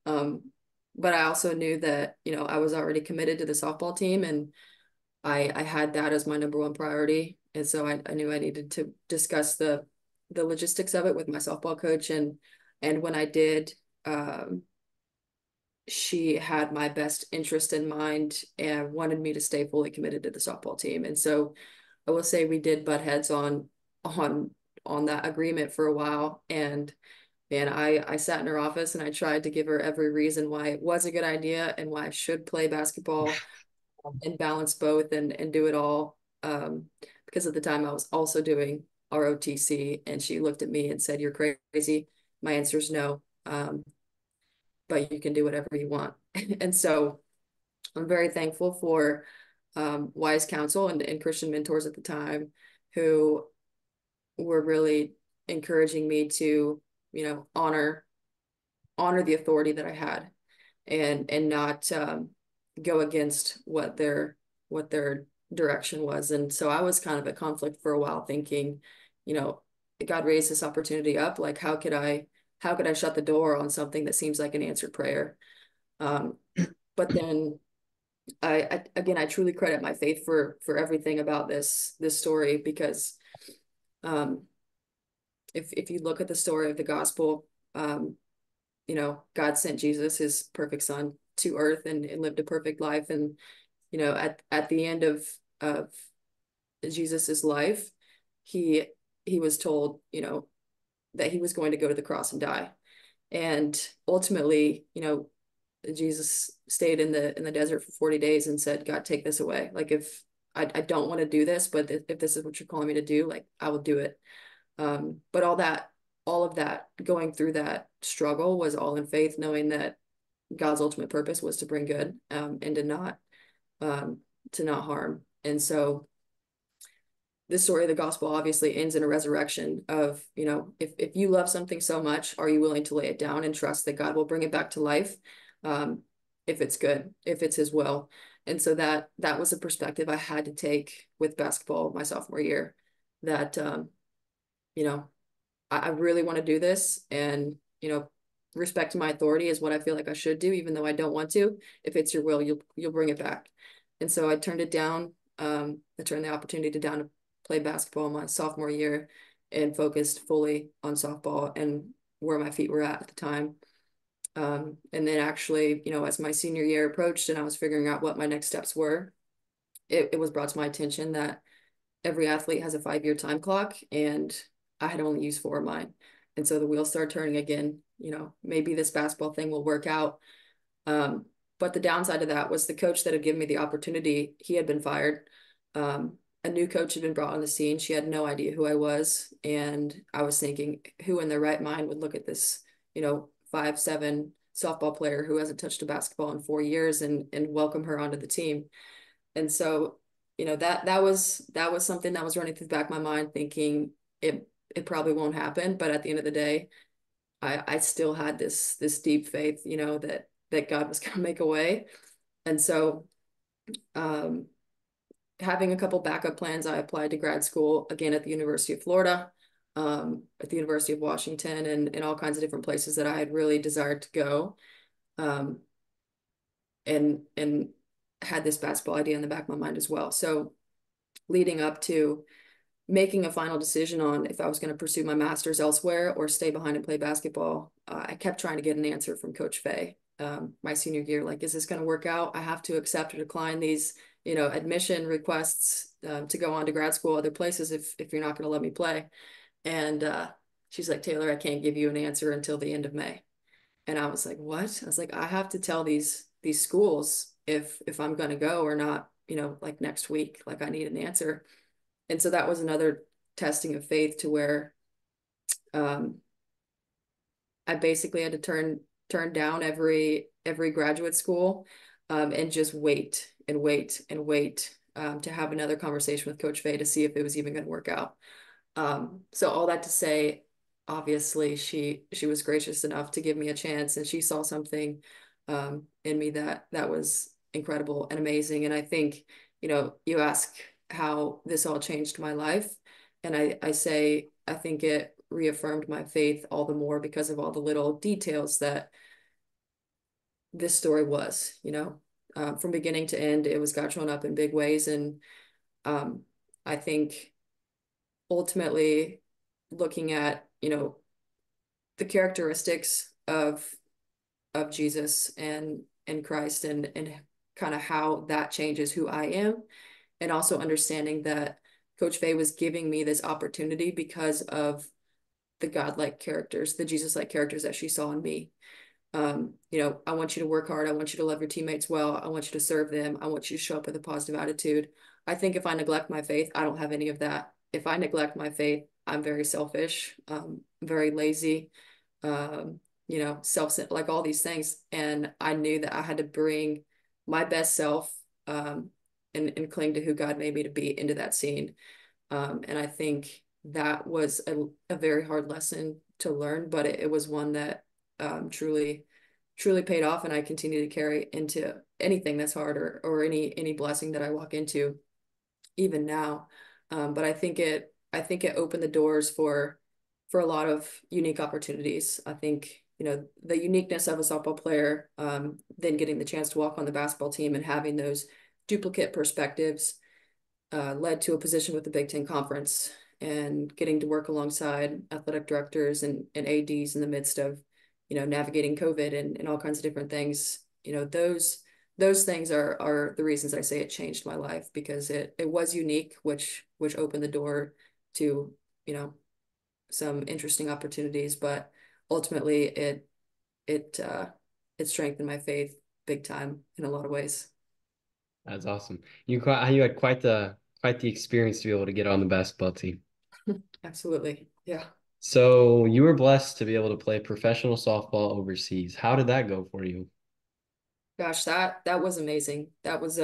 Um, but I also knew that, I was already committed to the softball team, and I had that as my number one priority. And so I knew I needed to discuss the logistics of it with my softball coach. And when I did, um, she had my best interest in mind and wanted me to stay fully committed to the softball team. And so I will say we did butt heads on on that agreement for a while. And I sat in her office, and I tried to give her every reason why it was a good idea and why I should play basketball and balance both and do it all. Because at the time I was also doing ROTC, and she looked at me and said, "You're crazy." My answer is no, but you can do whatever you want. And so I'm very thankful for wise counsel and Christian mentors at the time who were really encouraging me to, honor the authority that I had, and not go against what their direction was. And so I was kind of at conflict for a while, thinking, you know, God raised this opportunity up. Like, how could I shut the door on something that seems like an answered prayer? Um, but then again, I truly credit my faith for everything about this story, because um, if you look at the story of the gospel, um, God sent Jesus, his perfect son, to earth, and lived a perfect life. And, at the end of Jesus's life, he he was told, that he was going to go to the cross and die. And ultimately, Jesus stayed in the desert for 40 days and said, "God, take this away. Like, if I don't want to do this, but if this is what you're calling me to do, like, I will do it." But all of that going through that struggle was all in faith, knowing that God's ultimate purpose was to bring good, and um, to not harm. And so the story of the gospel obviously ends in a resurrection of, if you love something so much, are you willing to lay it down and trust that God will bring it back to life? Um, if it's good, if it's his will. And so that was a perspective I had to take with basketball my sophomore year, that you know, I really want to do this, and respect my authority is what I feel like I should do, even though I don't want to. If it's your will, you'll bring it back. And so I turned it down. I turned the opportunity down to play basketball my sophomore year, and focused fully on softball and where my feet were at the time. And then actually, as my senior year approached and I was figuring out what my next steps were, it was brought to my attention that every athlete has a 5-year time clock, and I had only used 4 of mine. And so the wheels started turning again. Maybe this basketball thing will work out. Um, but the downside of that was the coach that had given me the opportunity, he had been fired. A new coach had been brought on the scene. She had no idea who I was. And I was thinking, who in their right mind would look at this, 5'7" softball player who hasn't touched a basketball in 4 years, and welcome her onto the team. And so, that was something that was running through the back of my mind, thinking it probably won't happen. But at the end of the day, I still had this deep faith, that God was going to make a way. And so, um, having a couple backup plans, I applied to grad school again at the University of Florida, at the University of Washington, and all kinds of different places that I had really desired to go. Um, and had this basketball idea in the back of my mind as well. So leading up to making a final decision on if I was going to pursue my master's elsewhere or stay behind and play basketball, I kept trying to get an answer from Coach Fay, my senior year. Like, is this going to work out? I have to accept or decline these, admission requests, to go on to grad school, other places, if you're not going to let me play. And she's like, Taylor, I can't give you an answer until the end of May. And I was like, what? I was like, I have to tell these schools if I'm going to go or not, like next week. Like, I need an answer. And so that was another testing of faith, to where um, I basically had to turn down every graduate school, and just wait and wait and wait, to have another conversation with Coach Fay to see if it was even going to work out. So all that to say, obviously she was gracious enough to give me a chance, and she saw something in me that was incredible and amazing. And I think, you ask how this all changed my life, and I say I think it reaffirmed my faith all the more because of all the little details that this story was, from beginning to end, it was God showing up in big ways. And I think ultimately, looking at, the characteristics of Jesus and Christ, and kind of how that changes who I am, and also understanding that Coach Fay was giving me this opportunity because of the godlike characters, the Jesus-like characters that she saw in me. I want you to work hard. I want you to love your teammates well. I want you to serve them. I want you to show up with a positive attitude. I think if I neglect my faith, I don't have any of that. If I neglect my faith, I'm very selfish, very lazy, um, self, like all these things. And I knew that I had to bring my best self, and cling to who God made me to be into that scene. And I think that was a very hard lesson to learn, but it was one that truly, truly paid off. And I continue to carry into anything that's hard, or any blessing that I walk into even now. But I think it opened the doors for a lot of unique opportunities. I think, the uniqueness of a softball player, then getting the chance to walk on the basketball team and having those duplicate perspectives, led to a position with the Big Ten Conference, and getting to work alongside athletic directors and ADs in the midst of, navigating COVID and all kinds of different things. Those things are the reasons I say it changed my life, because it was unique, which opened the door to, some interesting opportunities, but ultimately it uh, it strengthened my faith big time in a lot of ways. That's awesome. You had quite the experience to be able to get on the basketball team. Absolutely. Yeah. So you were blessed to be able to play professional softball overseas. How did that go for you? Gosh, that was amazing. That was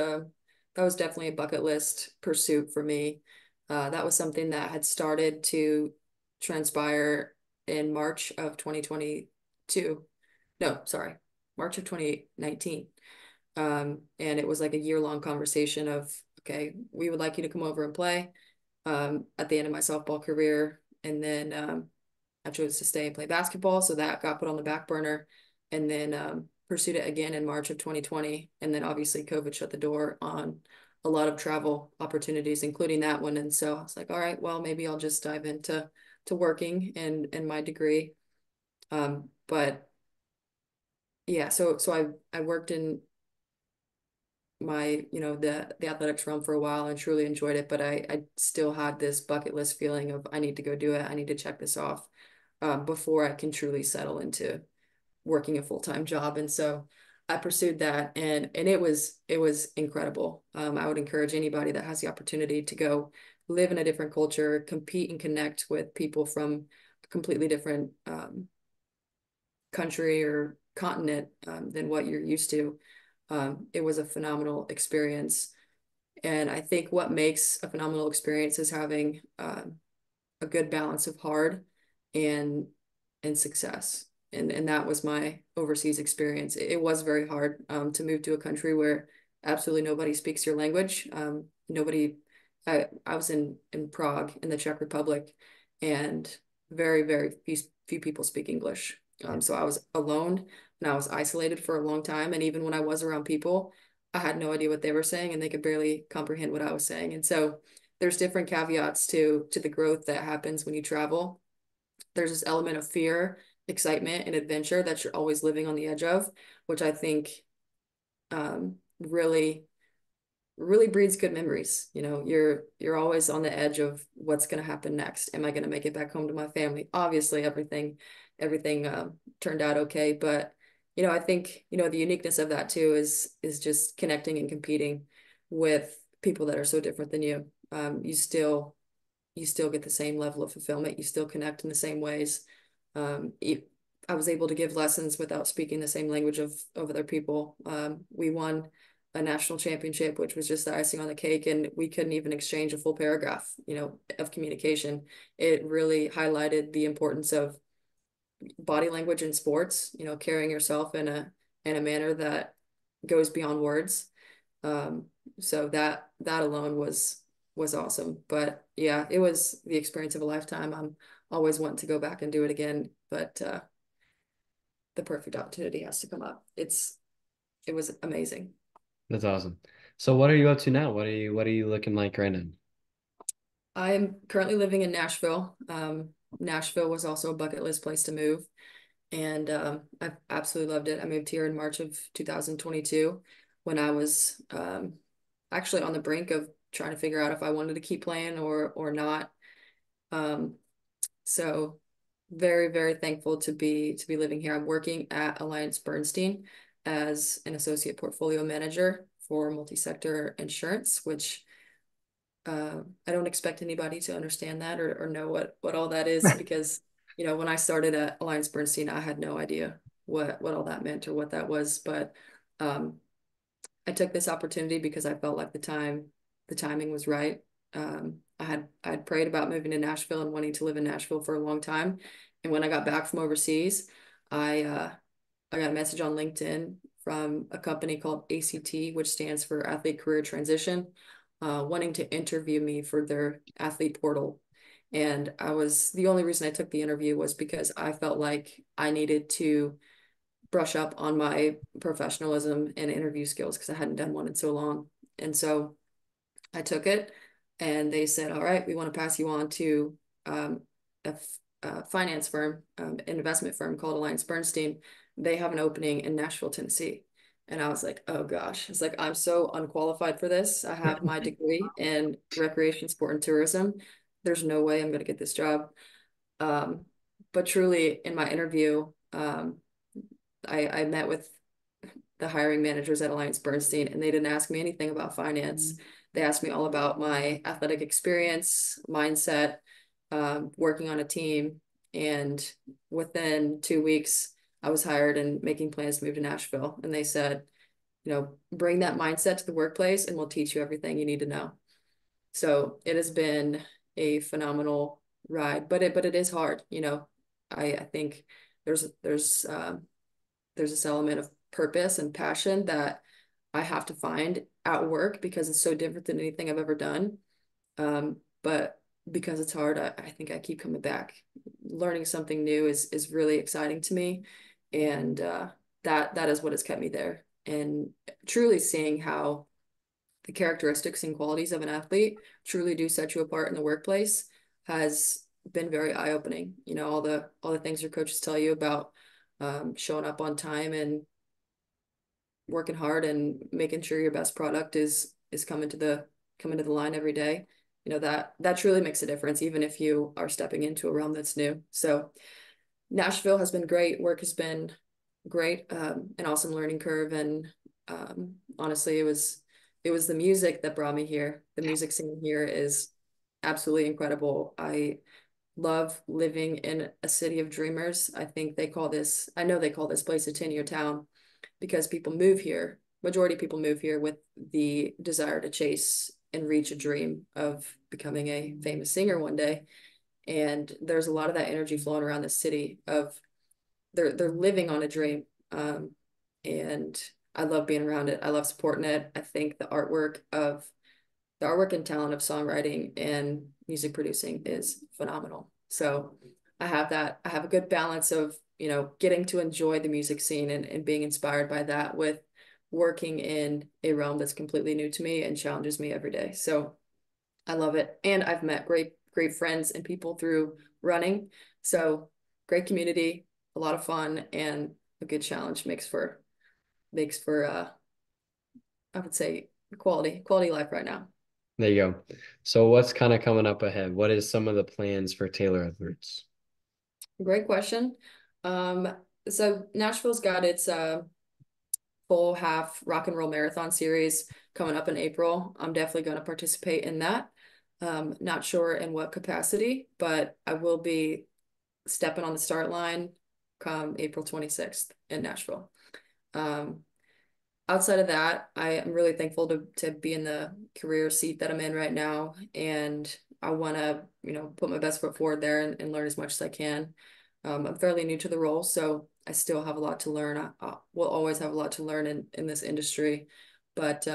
definitely a bucket list pursuit for me. That was something that had started to transpire in March of 2022. No, sorry, March of 2019. And it was like a year-long conversation of, okay, we would like you to come over and play at the end of my softball career. And then I chose to stay and play basketball, so that got put on the back burner, and then pursued it again in March of 2020. And then obviously COVID shut the door on a lot of travel opportunities, including that one. And so I was like, all right, well, maybe I'll just dive into working and my degree. But yeah, so I worked in my, the athletics realm for a while and truly enjoyed it, but I still had this bucket list feeling of I need to go do it. I need to check this off before I can truly settle into working a full-time job. And so I pursued that, and it was incredible. I would encourage anybody that has the opportunity to go live in a different culture, compete and connect with people from a completely different country or continent than what you're used to. It was a phenomenal experience. And I think what makes a phenomenal experience is having a good balance of hard and success. And that was my overseas experience. It was very hard to move to a country where absolutely nobody speaks your language. Nobody. I was in Prague in the Czech Republic, and very few people speak English. Yeah. So I was alone and I was isolated for a long time. And even when I was around people, I had no idea what they were saying, and they could barely comprehend what I was saying. And so there's different caveats to the growth that happens when you travel. There's this element of fear, excitement, and adventure that you're always living on the edge of, which I think really really breeds good memories. You're always on the edge of what's going to happen next. Am I going to make it back home to my family? Obviously, everything turned out okay, but I think the uniqueness of that too is just connecting and competing with people that are so different than you. You still get the same level of fulfillment. You still connect in the same ways. Um, I was able to give lessons without speaking the same language of other people. We won a national championship, which was just the icing on the cake, and we couldn't even exchange a full paragraph, of communication. It really highlighted the importance of body language in sports, carrying yourself in a manner that goes beyond words. Um, so that alone was awesome. But yeah, it was the experience of a lifetime. I'm always wanting to go back and do it again, but the perfect opportunity has to come up. It was amazing. That's awesome. So what are you up to now? What are you looking like right now? I'm currently living in Nashville. Nashville was also a bucket list place to move, and I've absolutely loved it. I moved here in March of 2022 when I was actually on the brink of trying to figure out if I wanted to keep playing or not. Um, so very thankful to be living here. I'm working at Alliance Bernstein as an associate portfolio manager for multi-sector insurance, which I don't expect anybody to understand that or know what all that is, because when I started at Alliance Bernstein, I had no idea what all that meant or what that was. But um, I took this opportunity because I felt like the timing was right. I had prayed about moving to Nashville and wanting to live in Nashville for a long time. And when I got back from overseas, I I got a message on LinkedIn from a company called ACT, which stands for Athlete Career Transition, wanting to interview me for their athlete portal. And the only reason I took the interview was because I felt like I needed to brush up on my professionalism and interview skills because I hadn't done one in so long. And so I took it, and they said, all right, we want to pass you on to um, a finance firm, an investment firm called Alliance Bernstein. They have an opening in Nashville, Tennessee. And I was like, oh gosh, it's like, I'm so unqualified for this. I have my degree in recreation, sport, and tourism. There's no way I'm going to get this job. Um, but truly, in my interview, I met with the hiring managers at Alliance Bernstein, and they didn't ask me anything about finance. They asked me all about my athletic experience, mindset, working on a team. And within 2 weeks, I was hired and making plans to move to Nashville. And they said, bring that mindset to the workplace and we'll teach you everything you need to know. So it has been a phenomenal ride, but it is hard. I think there's this element of purpose and passion that I have to find at work because it's so different than anything I've ever done. But because it's hard, I think I keep coming back. Learning something new is really exciting to me, and that is what has kept me there. And truly seeing how the characteristics and qualities of an athlete truly do set you apart in the workplace has been very eye-opening. All the things your coaches tell you about showing up on time and working hard and making sure your best product is coming to the line every day. That truly makes a difference, even if you are stepping into a realm that's new. So Nashville has been great. Work has been great, an awesome learning curve, and honestly, it was the music that brought me here. The music scene here is absolutely incredible. I love living in a city of dreamers. I know they call this place a 10-year town because people move here. Majority of people move here with the desire to chase and reach a dream of becoming a famous singer one day. And there's a lot of that energy flowing around the city of they're living on a dream. And I love being around it. I love supporting it. I think the artwork and talent of songwriting and music producing is phenomenal. So I have a good balance of, getting to enjoy the music scene and being inspired by that with working in a realm that's completely new to me and challenges me every day. So I love it. And I've met great, great friends and people through running. So great community, a lot of fun, and a good challenge makes for I would say quality life right now. There you go. So what's kind of coming up ahead? What is some of the plans for Taylor Edwards? Great question. Um, so Nashville's got its full half rock and roll marathon series coming up in April. I'm definitely going to participate in that. Not sure in what capacity, but I will be stepping on the start line come April 26th in Nashville. Um, Outside of that, I am really thankful to be in the career seat that I'm in right now, and I want to, put my best foot forward there and learn as much as I can. I'm fairly new to the role, so I still have a lot to learn. I will always have a lot to learn in this industry, but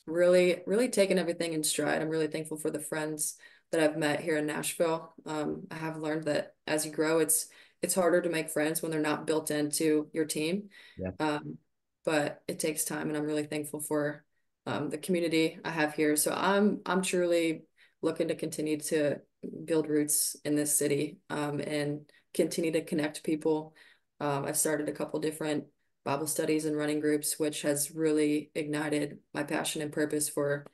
really, really taking everything in stride. I'm really thankful for the friends that I've met here in Nashville. I have learned that as you grow, it's harder to make friends when they're not built into your team. Yeah. Um, but it takes time, and I'm really thankful for the community I have here. So I'm truly looking to continue to build roots in this city, and continue to connect people. I've started a couple different Bible studies and running groups, which has really ignited my passion and purpose for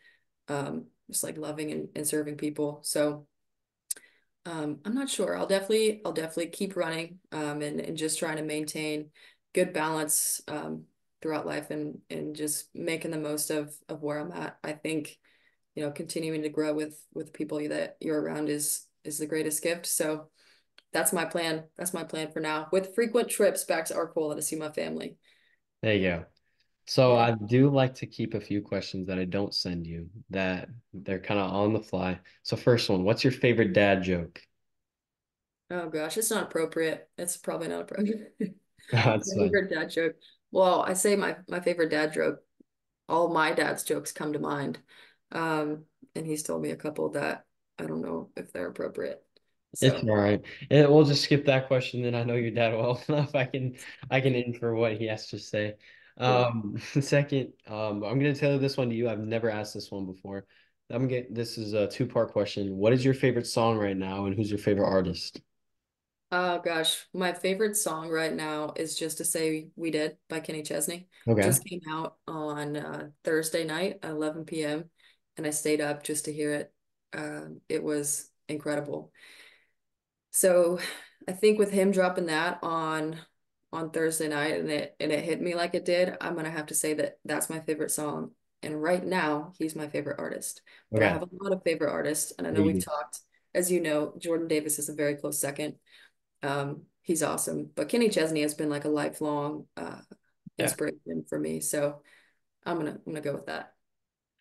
just like loving and serving people. So I'm not sure. I'll definitely keep running, and just trying to maintain good balance throughout life and just making the most of where I'm at. I think, continuing to grow with people that you're around is the greatest gift. So that's my plan. That's my plan for now, with frequent trips back to Arcola to see my family. There you go. So Yeah. I do like to keep a few questions that I don't send you that they're kind of on the fly. So first one, what's your favorite dad joke? Oh gosh, it's not appropriate. It's probably not appropriate. That's My fine. favorite dad joke. Well, I say my favorite dad joke. All my dad's jokes come to mind. Um, and he's told me a couple that I don't know if they're appropriate. It's So all right. We'll just skip that question. Then I know your dad well enough. I can infer what he has to say. cool. Second, I'm gonna tell this one to you. I've never asked this one before. This is a two-part question. What is your favorite song right now, and who's your favorite artist? Oh gosh, my favorite song right now is Just to Say We Did by Kenny Chesney. Okay. Just came out on Thursday night at 11 p.m. and I stayed up just to hear it. It was incredible. So I think with him dropping that on Thursday night and it hit me like it did, I'm gonna have to say that that's my favorite song. And right now, he's my favorite artist. But I Okay. have a lot of favorite artists, and I know we've talked, as you know, Jordan Davis is a very close second. He's awesome, but Kenny Chesney has been like a lifelong Yeah. inspiration for me. So I'm gonna go with that.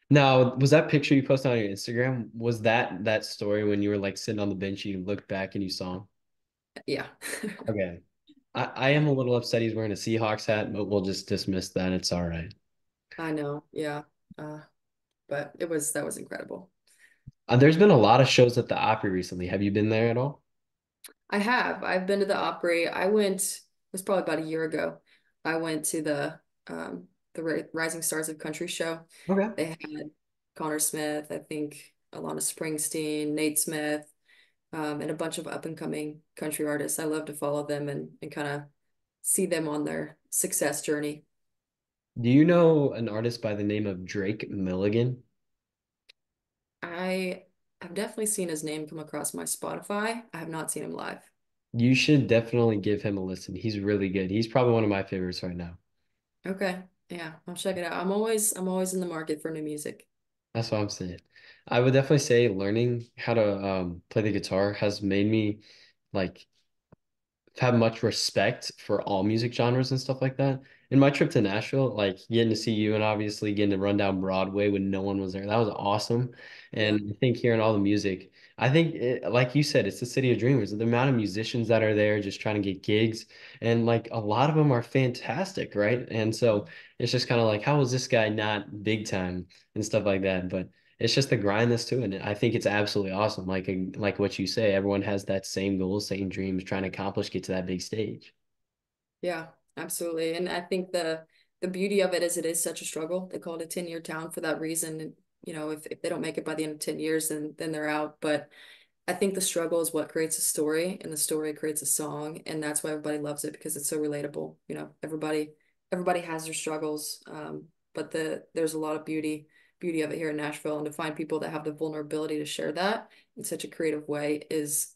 Now, was that picture you posted on your Instagram? Was that story when you were like sitting on the bench, you looked back and you saw him? Yeah. Okay. I am a little upset he's wearing a Seahawks hat, but we'll just dismiss that. It's all right. I know. Yeah. Uh, but that was incredible. There's been a lot of shows at the Opry recently. Have you been there at all? I have. I've been to the Opry. It was probably about a year ago. I went to the Rising Stars of Country show. Okay. They had Connor Smith, I think Alana Springsteen, Nate Smith, and a bunch of up and coming country artists. I love to follow them and kind of see them on their success journey. Do you know an artist by the name of Drake Milligan? I have definitely seen his name come across my Spotify. I have not seen him live. You should definitely give him a listen. He's really good. He's probably one of my favorites right now. Okay. Yeah, I'll check it out. I'm always in the market for new music. That's what I'm saying. I would definitely say learning how to play the guitar has made me like have much respect for all music genres and stuff like that. In my trip to Nashville, like getting to see you and obviously getting to run down Broadway when no one was there, that was awesome. Yeah. And I think hearing all the music, I think like you said, it's the city of dreamers. The amount of musicians that are there just trying to get gigs, and like a lot of them are fantastic, right? And so it's just kind of like, how is this guy not big time and stuff like that? But it's just the grind that's to it. And I think it's absolutely awesome. Like what you say, everyone has that same goal, same dreams, trying to accomplish, get to that big stage. Yeah, absolutely. And I think the beauty of it is it is such a struggle. They call it a 10-year town for that reason. And if they don't make it by the end of 10 years, then they're out. But I think the struggle is what creates a story, and the story creates a song, and that's why everybody loves it because it's so relatable. Everybody has their struggles, but there's a lot of beauty of it here in Nashville, and to find people that have the vulnerability to share that in such a creative way is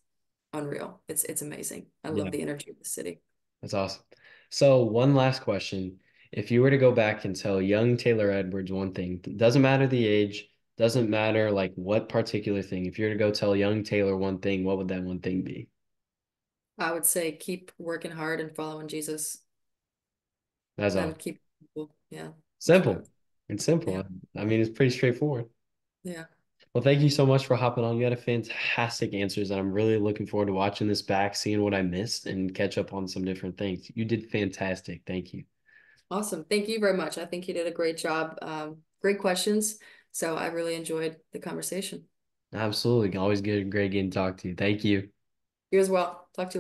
unreal. It's amazing. I Yeah, love the energy of the city. that's awesome. So one last question. If you were to go back and tell young Taylor Edwards one thing, doesn't matter the age, doesn't matter like what particular thing, if you were to go tell young Taylor one thing, what would that one thing be? I would say keep working hard and following Jesus, That's and all. keep yeah, that's what I Simple. would, It's simple. yeah, I mean, it's pretty straightforward. yeah. Well, thank you so much for hopping on. You had a fantastic answers, and I'm really looking forward to watching this back, seeing what I missed, and catch up on some different things. You did fantastic. Thank you. Awesome. Thank you very much. I think you did a great job. Great questions. So I really enjoyed the conversation. Absolutely. Always good, great getting to talk to you. Thank you. You as well. Talk to you.